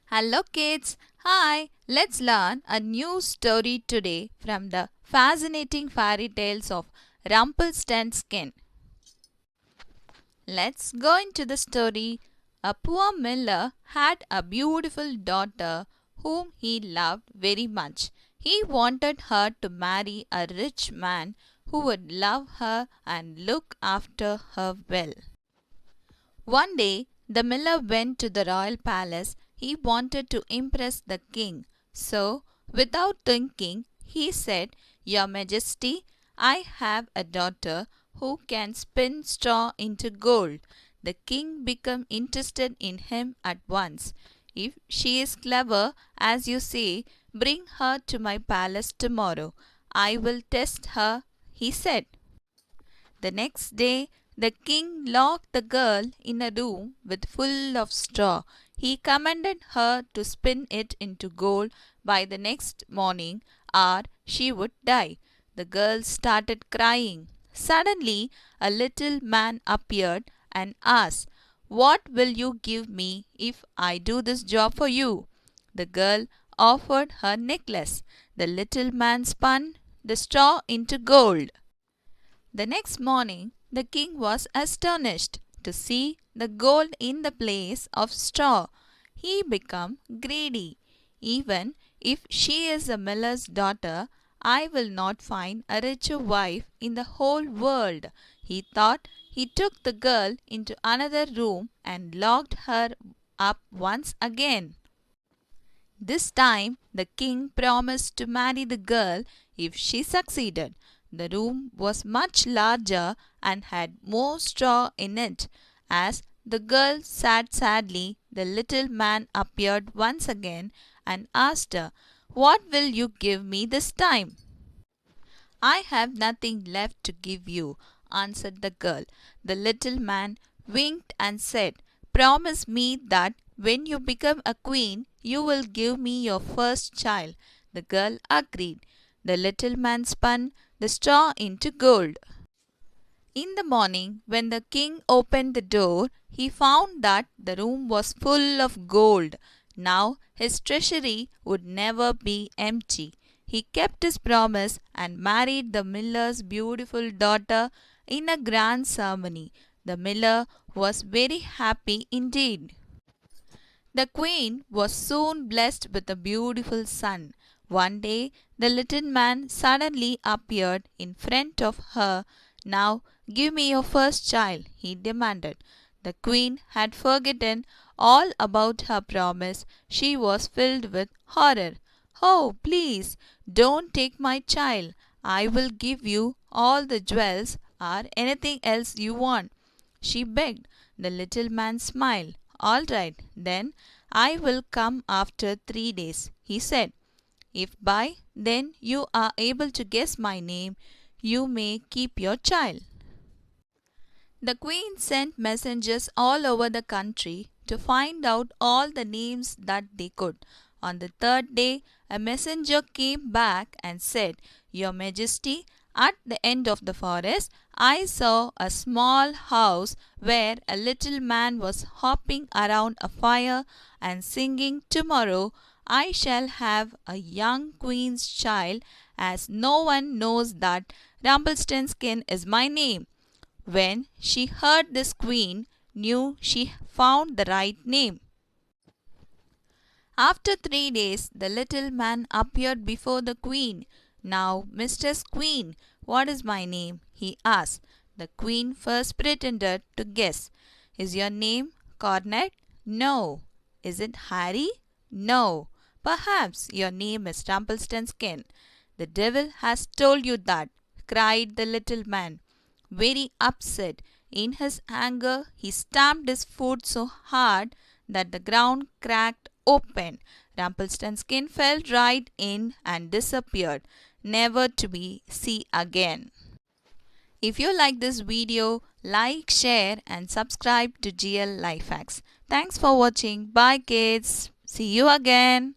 Hello kids! Hi! Let's learn a new story today from the fascinating fairy tales of Rumpelstiltskin. Let's go into the story. A poor miller had a beautiful daughter whom he loved very much. He wanted her to marry a rich man who would love her and look after her well. One day, the miller went to the royal palace. He wanted to impress the king. So, without thinking, he said, "Your Majesty, I have a daughter who can spin straw into gold." The king became interested in him at once. "If she is clever, as you say, bring her to my palace tomorrow. I will test her," he said. The next day, the king locked the girl in a room with full of straw. He commanded her to spin it into gold by the next morning, or she would die. The girl started crying. Suddenly, a little man appeared and asked, "What will you give me if I do this job for you?" The girl offered her necklace. The little man spun the straw into gold. The next morning, the king was astonished to see the gold in the place of straw. He became greedy. "Even if she is a miller's daughter, I will not find a richer wife in the whole world," he thought. He took the girl into another room and locked her up once again. This time, the king promised to marry the girl if she succeeded. The room was much larger and had more straw in it. As the girl sat sadly, the little man appeared once again and asked her, "What will you give me this time?" "I have nothing left to give you," answered the girl. The little man winked and said, "Promise me that when you become a queen, you will give me your first child." The girl agreed. The little man spun the straw into gold. In the morning, when the king opened the door, he found that the room was full of gold. Now his treasury would never be empty. He kept his promise and married the miller's beautiful daughter in a grand ceremony. The miller was very happy indeed. The queen was soon blessed with a beautiful son. One day, the little man suddenly appeared in front of her. "Now, give me your first child," he demanded. The queen had forgotten all about her promise. She was filled with horror. "Oh, please, don't take my child. I will give you all the jewels or anything else you want," she begged. The little man smiled. "All right, then I will come after 3 days," he said. "If by then you are able to guess my name, you may keep your child." The queen sent messengers all over the country to find out all the names that they could. On the third day, a messenger came back and said, "Your Majesty, at the end of the forest, I saw a small house where a little man was hopping around a fire and singing, 'Tomorrow I shall have a young queen's child,' as no one knows that Rumpelstiltskin is my name." When she heard this, queen knew she found the right name. After 3 days, the little man appeared before the queen. "Now, Mistress Queen, what is my name?" he asked. The queen first pretended to guess. "Is your name Cornet?" "No." "Is it Harry?" "No." "Perhaps your name is Rumpelstiltskin." "The devil has told you that," cried the little man, very upset. In his anger, he stamped his foot so hard that the ground cracked open. Rumpelstiltskin fell right in and disappeared, never to be seen again. If you like this video, like, share and subscribe to GL Life Hacks. Thanks for watching. Bye kids. See you again.